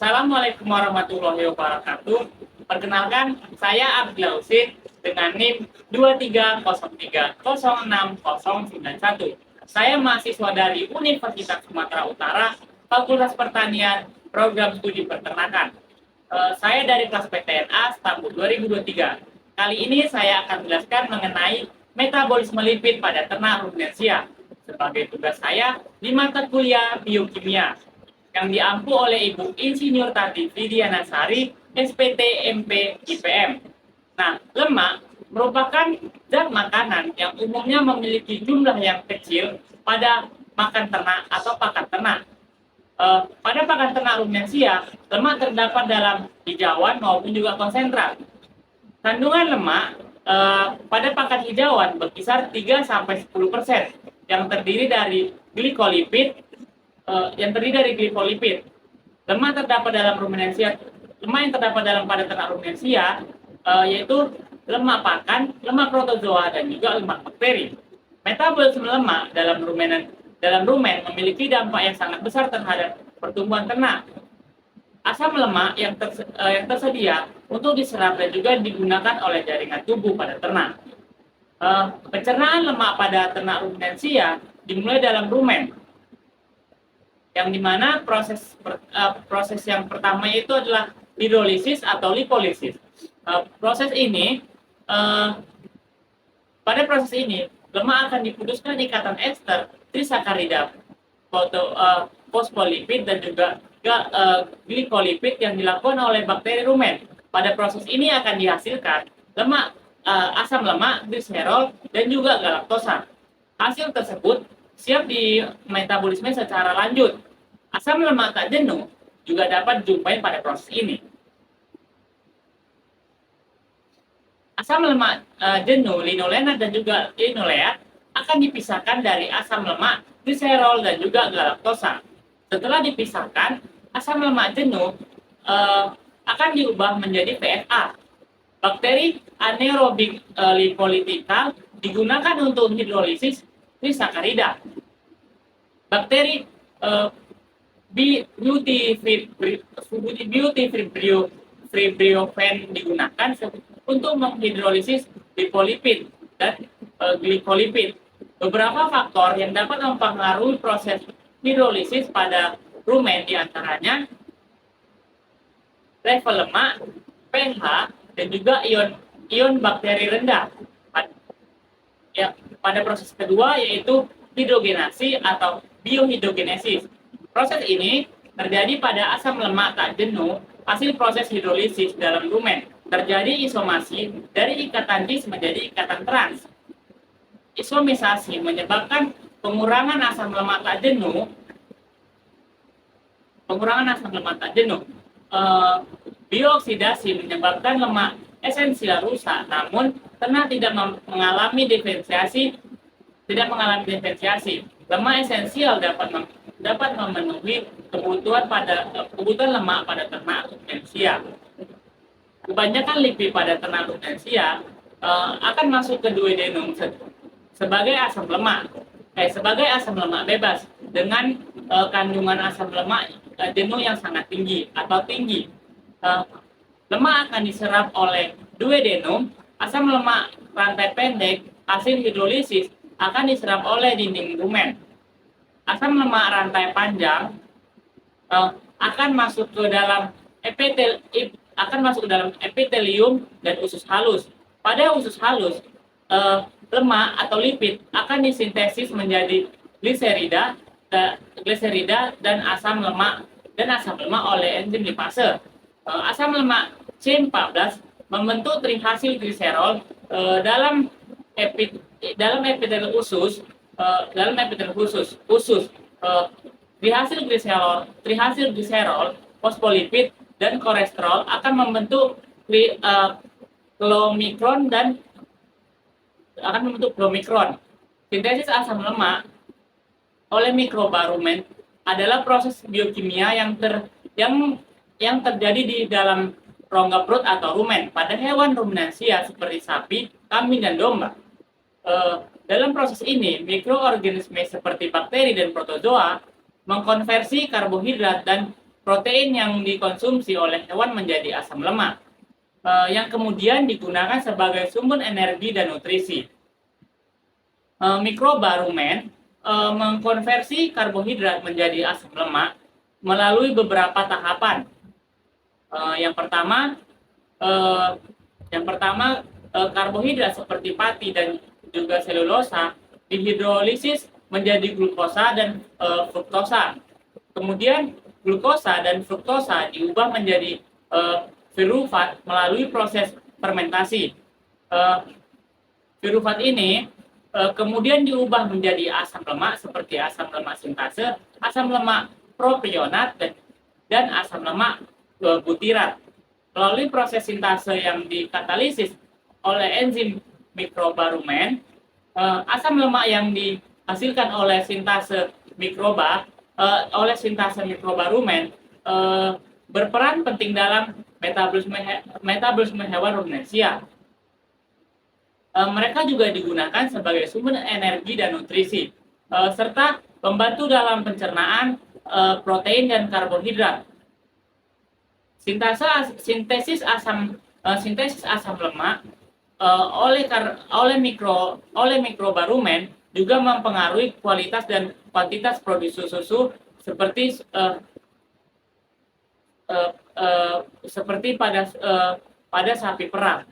Assalamualaikum warahmatullahi wabarakatuh. Perkenalkan, saya Abdul Husin dengan NIM 2303069091. Saya mahasiswa dari Universitas Sumatera Utara, Fakultas Pertanian, Program Studi Peternakan. Saya dari kelas PTNA tahun 2023. Kali ini saya akan menjelaskan mengenai metabolisme lipid pada ternak ruminansia sebagai tugas saya di mata kuliah biokimia yang diampu oleh Ibu Insinyur Tati Vidiana Sari, SPT MP IPM. Nah, lemak merupakan zat makanan yang umumnya memiliki jumlah yang kecil pada makan ternak atau pakan ternak. Pada pakan ternak ruminansia, lemak terdapat dalam hijauan maupun juga konsentrat. Kandungan lemak pada pakan hijauan berkisar 3-10% yang terdiri dari glikolipid. Lemak terdapat dalam ruminansia, lemak yang terdapat dalam pada ternak ruminansia yaitu lemak pakan, lemak protozoa dan juga lemak bakteri. Metabolisme lemak dalam rumen memiliki dampak yang sangat besar terhadap pertumbuhan ternak. Asam lemak yang tersedia untuk diserap dan juga digunakan oleh jaringan tubuh pada ternak. Pencernaan lemak pada ternak ruminansia dimulai dalam rumen, yang dimana proses yang pertama itu adalah hidrolisis atau lipolisis. Pada proses ini lemak akan diputuskan ikatan ester trisakarida, fosfolipid dan juga glikolipid yang dilakukan oleh bakteri rumen. Pada proses ini akan dihasilkan lemak, asam lemak, gliserol dan juga galaktosa. Hasil tersebut siap di metabolisme secara lanjut. Asam lemak tak jenuh juga dapat dijumpai pada proses ini. Asam lemak jenuh, linolenat dan juga linoleat akan dipisahkan dari asam lemak, gliserol dan juga galaktosa. Setelah dipisahkan, asam lemak jenuh akan diubah menjadi VFA. Bakteri anaerobik lipolitikal digunakan untuk hidrolisis trisakarida. Bakteri butyrylfibrio-fen digunakan untuk menghidrolisis lipolipid dan glikolipid. Beberapa faktor yang dapat mempengaruhi proses hidrolisis pada rumen diantaranya level lemak, pH, dan juga ion bakteri rendah. Pada proses kedua yaitu hidrogenasi atau biohidrogenesis. Proses ini terjadi pada asam lemak tak jenuh hasil proses hidrolisis dalam rumen. Terjadi isomasi dari ikatan cis menjadi ikatan trans. Isomisasi menyebabkan pengurangan asam lemak tak jenuh. Biooksidasi menyebabkan lemak esensial rusak, namun ternak tidak mengalami diferensiasi. Lemak esensial dapat memenuhi kebutuhan lemak pada ternak ruminansia. Kebanyakan lipid pada ternak ruminansia akan masuk ke duodenum sebagai asam lemak bebas dengan kandungan asam lemak jenuh yang sangat tinggi atau tinggi. Lemak akan diserap oleh duodenum. Asam lemak rantai pendek hasil hidrolisis akan diserap oleh dinding rumen. Asam lemak rantai panjang akan masuk ke dalam epitelium dan usus halus. Pada usus halus, lemak atau lipid akan disintesis menjadi gliserida dan asam lemak oleh enzim lipase. Asam lemak C14 membentuk trihasil gliserol dalam epitelel usus. Trihasil gliserol, fosfolipid dan kolesterol akan membentuk glomikron. Sintesis asam lemak oleh mikroba rumen adalah proses biokimia yang terjadi di dalam rongga perut atau rumen pada hewan ruminansia seperti sapi, kambing dan domba. Dalam proses ini, mikroorganisme seperti bakteri dan protozoa mengkonversi karbohidrat dan protein yang dikonsumsi oleh hewan menjadi asam lemak, yang kemudian digunakan sebagai sumber energi dan nutrisi. Mikroba rumen mengkonversi karbohidrat menjadi asam lemak melalui beberapa tahapan. Yang pertama, karbohidrat seperti pati dan juga selulosa dihidrolisis menjadi glukosa dan fruktosa. Kemudian glukosa dan fruktosa diubah menjadi pirufat melalui proses fermentasi. Pirufat ini kemudian diubah menjadi asam lemak seperti asam lemak sintase, asam lemak propionat, dan asam lemak butirat. Melalui proses sintase yang dikatalisis oleh enzim mikroba rumen, asam lemak yang dihasilkan oleh sintase mikroba rumen berperan penting dalam metabolisme hewan rumensia. Mereka juga digunakan sebagai sumber energi dan nutrisi, serta membantu dalam pencernaan protein dan karbohidrat. Sintesis asam lemak oleh mikroba rumen juga mempengaruhi kualitas dan kuantitas produksi susu seperti pada sapi perah.